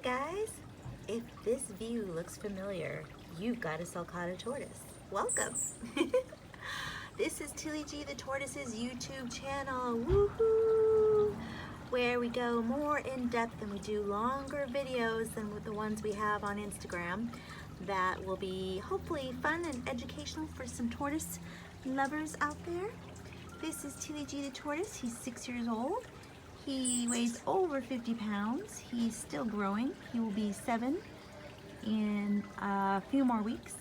guys! If this view looks familiar, you've got a Sulcata tortoise. Welcome! This is Tilly G the Tortoise's YouTube channel, woohoo! Where we go more in depth and we do longer videos than with the ones we have on Instagram that will be hopefully fun and educational for some tortoise lovers out there. This is Tilly G the Tortoise. He's 6 years old. He weighs over 50 pounds. He's still growing. He will be 7 in a few more weeks.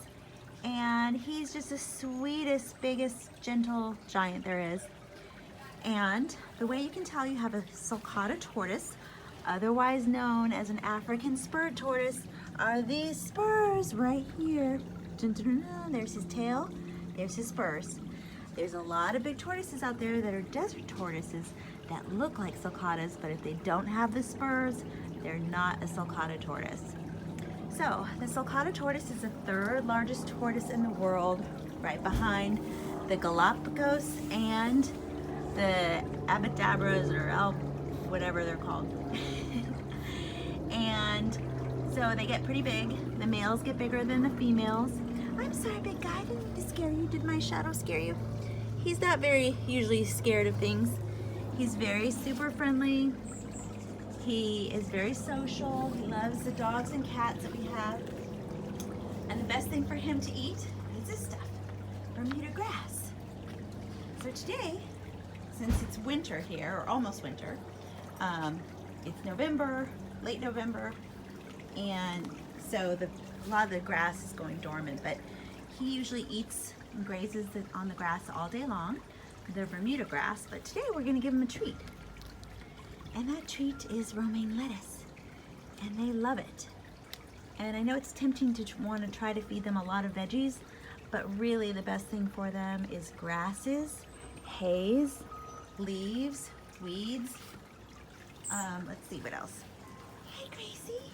And he's just the sweetest, biggest, gentle giant there is. And the way you can tell you have a Sulcata tortoise, otherwise known as an African spurred tortoise, are these spurs right here. Dun, dun, dun, dun. There's his tail, there's his spurs. There's a lot of big tortoises out there that are desert tortoises that look like sulcatas, but if they don't have the spurs, they're not a Sulcata tortoise. So the Sulcata tortoise is the third largest tortoise in the world, right behind the Galapagos and the Abadabras or whatever they're called. And so they get pretty big. The males get bigger than the females. I'm sorry, big guy, I didn't mean to scare you. Did my shadow scare you? He's not very usually scared of things. He's very super friendly. He is very social. He loves the dogs and cats that we have. And the best thing for him to eat is this stuff, Bermuda grass. So today, since it's winter here, or almost winter, it's November, late November, and so a lot of the grass is going dormant, but he usually eats and grazes on the grass all day long, the Bermuda grass, but today we're gonna give him a treat. And that treat is romaine lettuce, and they love it. And I know it's tempting to want to try to feed them a lot of veggies, but really the best thing for them is grasses, hays, leaves, weeds. Let's see what else. Hey, Gracie.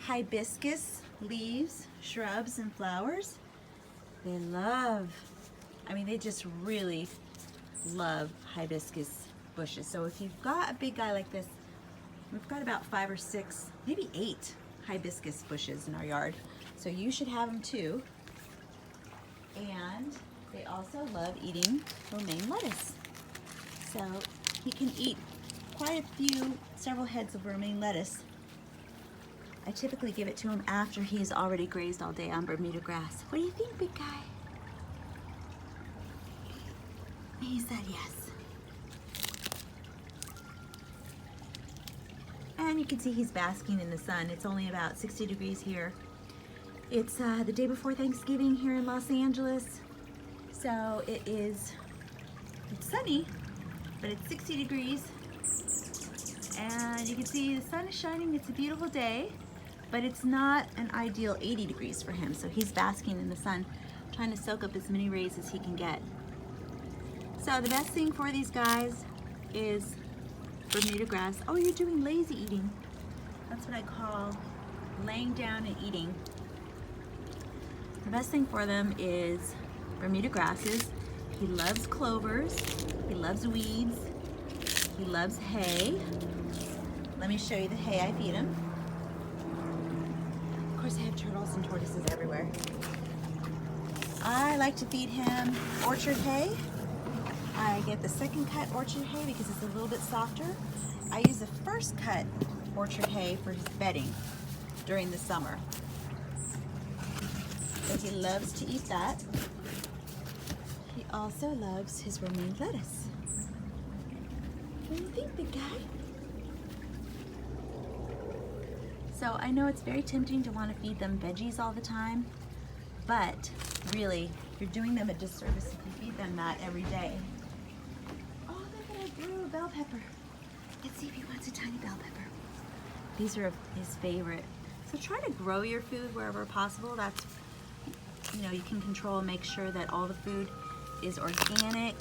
Hibiscus leaves, shrubs, and flowers. They love, they just really love hibiscus bushes. So if you've got a big guy like this, we've got about 5 or 6, maybe 8 hibiscus bushes in our yard. So you should have them too. And they also love eating romaine lettuce. So he can eat quite several heads of romaine lettuce. I typically give it to him after he's already grazed all day on Bermuda grass. What do you think, big guy? He said yes. And you can see he's basking in the sun. It's only about 60 degrees here. It's the day before Thanksgiving here in Los Angeles. So it's sunny, but it's 60 degrees. And you can see the sun is shining. It's a beautiful day, but it's not an ideal 80 degrees for him. So he's basking in the sun, trying to soak up as many rays as he can get. So the best thing for these guys is Bermuda grass. Oh, you're doing lazy eating. That's what I call laying down and eating. The best thing for them is Bermuda grasses. He loves clovers. He loves weeds. He loves hay. Let me show you the hay I feed him. Of course, I have turtles and tortoises everywhere. I like to feed him orchard hay. I get the second cut orchard hay because it's a little bit softer. I use the first cut orchard hay for his bedding during the summer. So he loves to eat that. He also loves his romaine lettuce. What do you think, big guy? So I know it's very tempting to want to feed them veggies all the time, but really, you're doing them a disservice if you feed them that every day. Oh, look at I grew a bell pepper. Let's see if he wants a tiny bell pepper. These are his favorite. So try to grow your food wherever possible. That's, you can control and make sure that all the food is organic.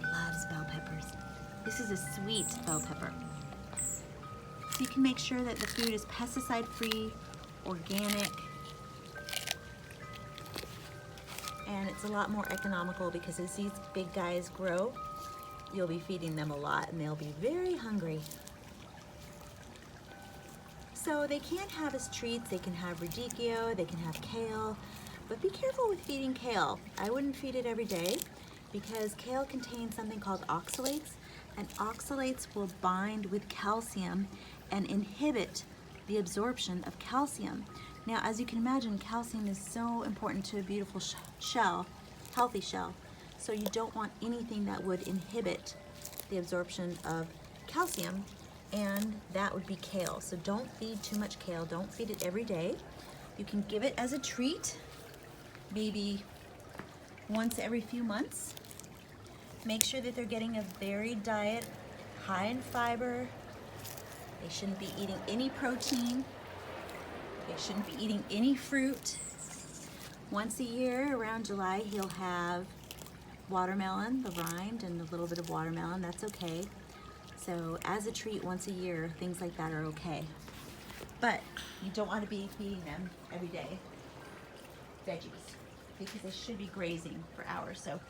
Loves bell peppers. This is a sweet bell pepper. So you can make sure that the food is pesticide-free, organic, and it's a lot more economical because as these big guys grow, you'll be feeding them a lot and they'll be very hungry. So they can't have as treats, they can have radicchio, they can have kale, but be careful with feeding kale. I wouldn't feed it every day because kale contains something called oxalates, and oxalates will bind with calcium and inhibit the absorption of calcium. Now, as you can imagine, calcium is so important to a beautiful shell, healthy shell. So you don't want anything that would inhibit the absorption of calcium, and that would be kale. So don't feed too much kale. Don't feed it every day. You can give it as a treat, maybe once every few months. Make sure that they're getting a varied diet, high in fiber. They shouldn't be eating any protein. They shouldn't be eating any fruit. Once a year, around July, he'll have watermelon, the rind, and a little bit of watermelon. That's okay. So as a treat once a year, things like that are okay. But you don't want to be feeding them every day veggies because they should be grazing for hours. So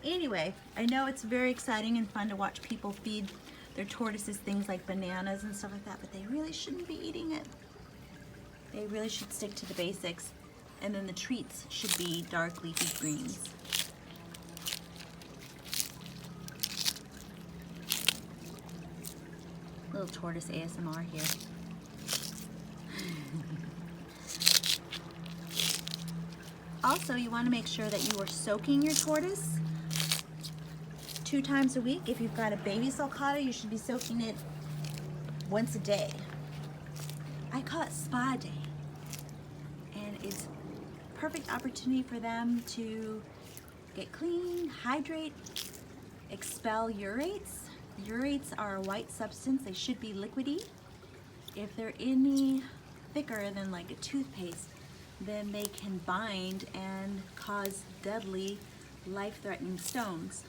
anyway, I know it's very exciting and fun to watch people feed their tortoises things like bananas and stuff like that, but they really shouldn't be eating it. They really should stick to the basics. And then the treats should be dark leafy greens. Little tortoise ASMR here. Also, you want to make sure that you are soaking your tortoise 2 times a week. If you've got a baby sulcata, you should be soaking it once a day. I call it spa day. And it's a perfect opportunity for them to get clean, hydrate, expel urates. Urates are a white substance. They should be liquidy. If they're any thicker than like a toothpaste, then they can bind and cause deadly, life-threatening stones,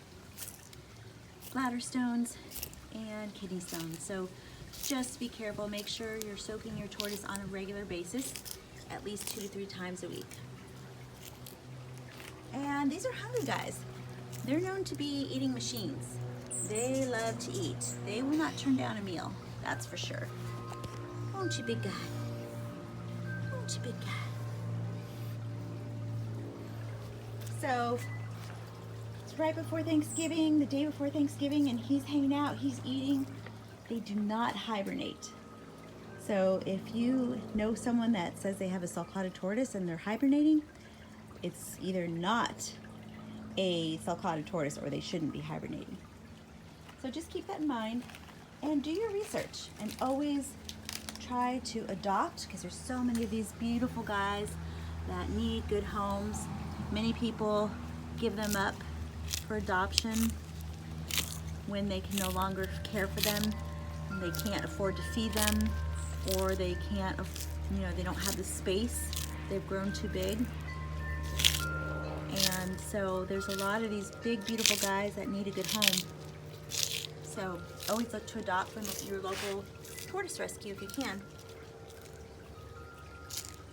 bladder stones and kidney stones. So just be careful. Make sure you're soaking your tortoise on a regular basis, at least 2 to 3 times a week. And these are hungry guys. They're known to be eating machines. They love to eat. They will not turn down a meal, that's for sure. Won't you, big guy? Won't you, big guy? So it's right before Thanksgiving, the day before Thanksgiving, and he's hanging out, he's eating. They do not hibernate. So if you know someone that says they have a sulcata tortoise and they're hibernating, it's either not a sulcata tortoise or they shouldn't be hibernating. So just keep that in mind and do your research, and always try to adopt, because there's so many of these beautiful guys that need good homes. Many people give them up for adoption when they can no longer care for them, and they can't afford to feed them, or they can't, they don't have the space. They've grown too big. And so there's a lot of these big, beautiful guys that need a good home. So always look to adopt from your local tortoise rescue if you can.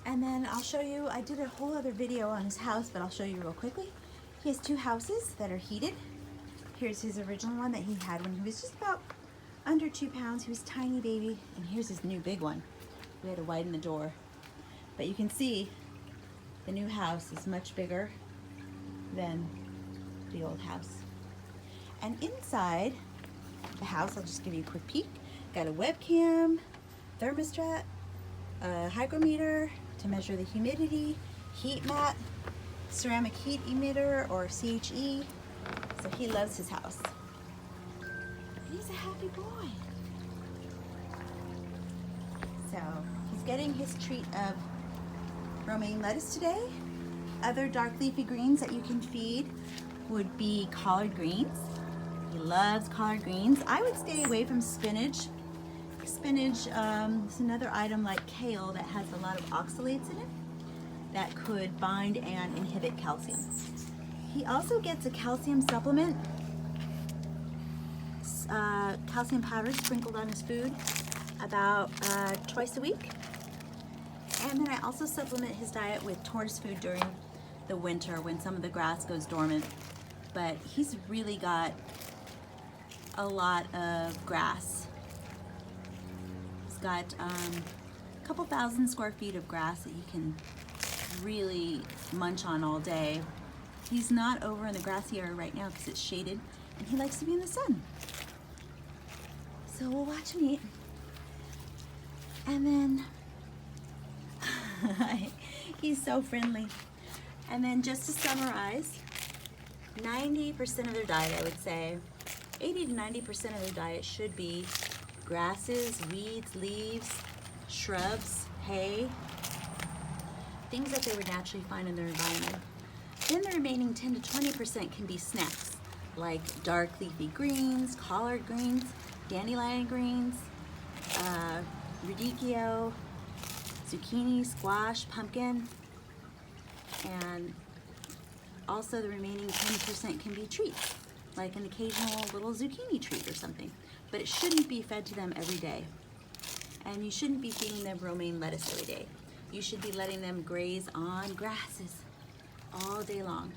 And then I'll show you, I did a whole other video on his house, but I'll show you real quickly. He has 2 houses that are heated. Here's his original one that he had when he was just about under 2 pounds. He was a tiny baby. And here's his new big one. We had to widen the door. But you can see the new house is much bigger than the old house. And inside the house, I'll just give you a quick peek. Got a webcam, thermostat, a hygrometer to measure the humidity, heat mat, ceramic heat emitter or CHE. So he loves his house. He's a happy boy. So he's getting his treat of romaine lettuce today. Other dark leafy greens that you can feed would be collard greens. He loves collard greens. I would stay away from spinach. Spinach is another item like kale that has a lot of oxalates in it that could bind and inhibit calcium. He also gets a calcium supplement, calcium powder sprinkled on his food about twice a week. And then I also supplement his diet with tortoise food during the winter when some of the grass goes dormant. But he's really got a lot of grass. He's got a couple thousand square feet of grass that he can really munch on all day. He's not over in the grassy area right now because it's shaded, and he likes to be in the sun. So we'll watch him eat. And then, he's so friendly. And then just to summarize, 90% of their diet, I would say, 80 to 90% of their diet should be grasses, weeds, leaves, shrubs, hay, things that they would naturally find in their environment. Then the remaining 10 to 20% can be snacks, like dark leafy greens, collard greens, dandelion greens, radicchio, zucchini, squash, pumpkin, and also the remaining 10% can be treats, like an occasional little zucchini treat or something. But it shouldn't be fed to them every day. And you shouldn't be feeding them romaine lettuce every day. You should be letting them graze on grasses all day long.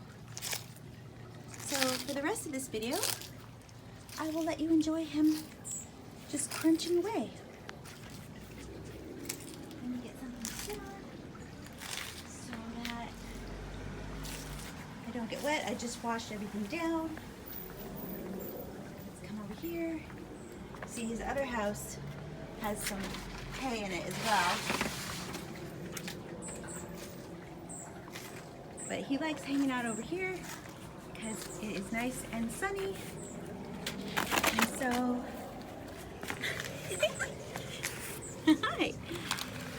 So for the rest of this video, I will let you enjoy him just crunching away. Let me get something to sit on so that I don't get wet. I just washed everything down. Let's come over here. See, his other house has some hay in it as well. But he likes hanging out over here because it is nice and sunny. And so, hi,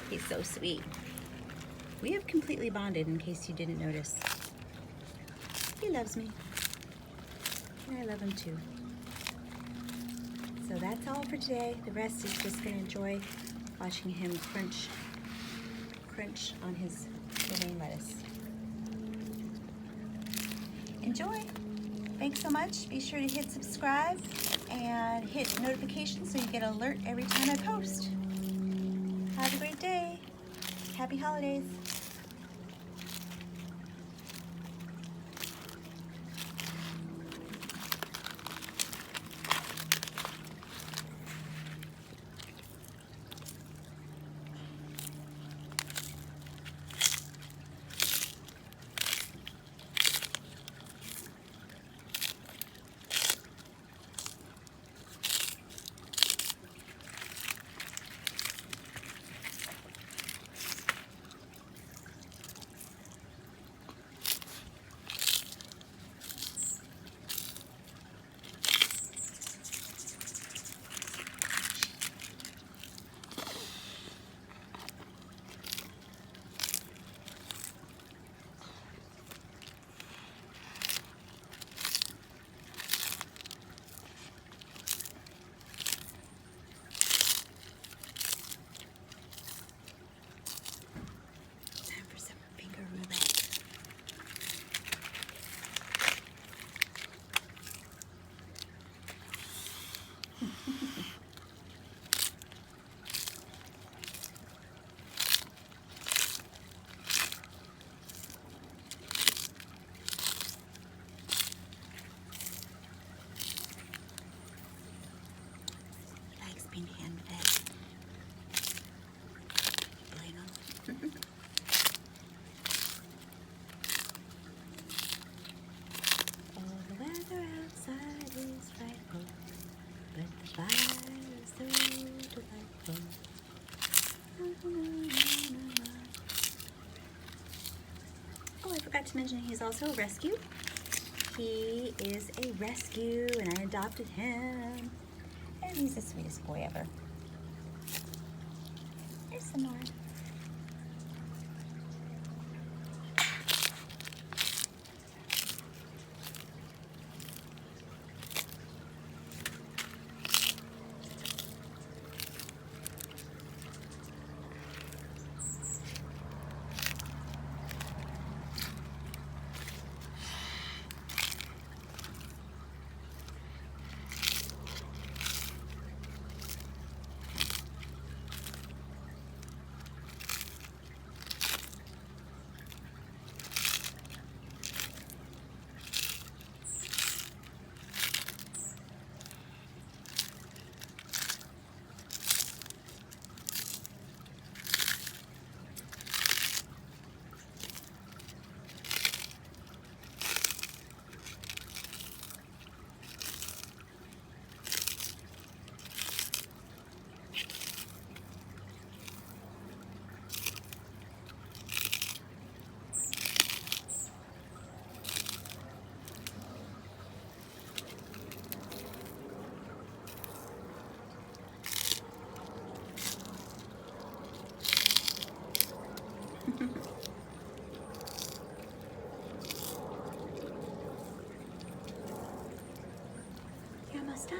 he's so sweet. We have completely bonded, in case you didn't notice. He loves me, and I love him too. So that's all for today. The rest is just gonna enjoy watching him crunch on his romaine lettuce. Enjoy. Thanks so much. Be sure to hit subscribe and hit notifications so you get an alert every time I post. Have a great day. Happy holidays. Being hand-fed. Blame him. Oh, the weather outside is frightful, but the fire is so delightful. Oh, I forgot to mention he's also a rescue. He is a rescue, and I adopted him. And he's the sweetest boy ever. There's some more.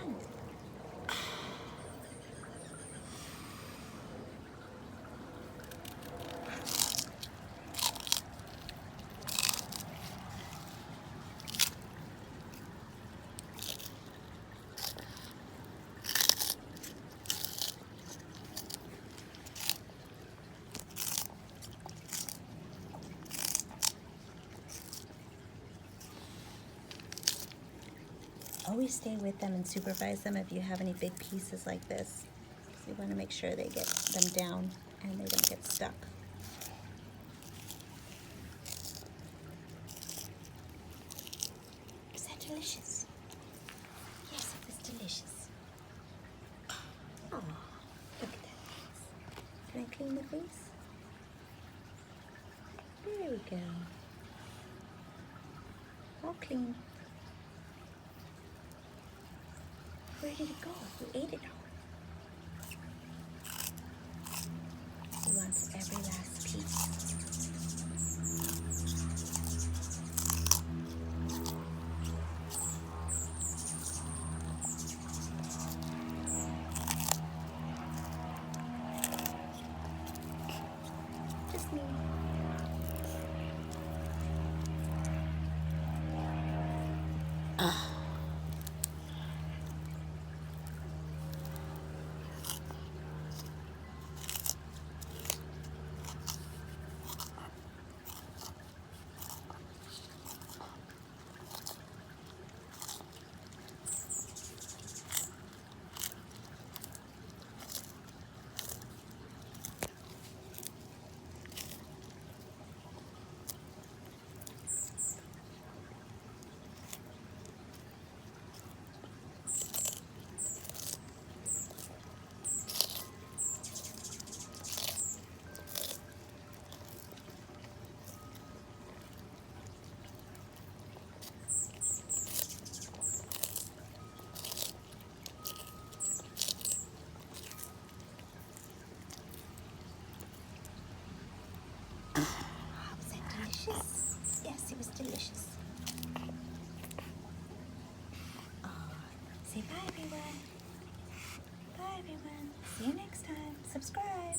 fun. Always stay with them and supervise them if you have any big pieces like this, because you want to make sure they get them down and they don't get stuck. Is that delicious? Yes, it is delicious. Oh, look at that face. Can I clean the face? There we go. All clean. Where did it go? You ate it all. He wants every last piece. Just me. Yes, it was delicious. Oh, say bye, everyone. Bye, everyone. See you next time. Subscribe.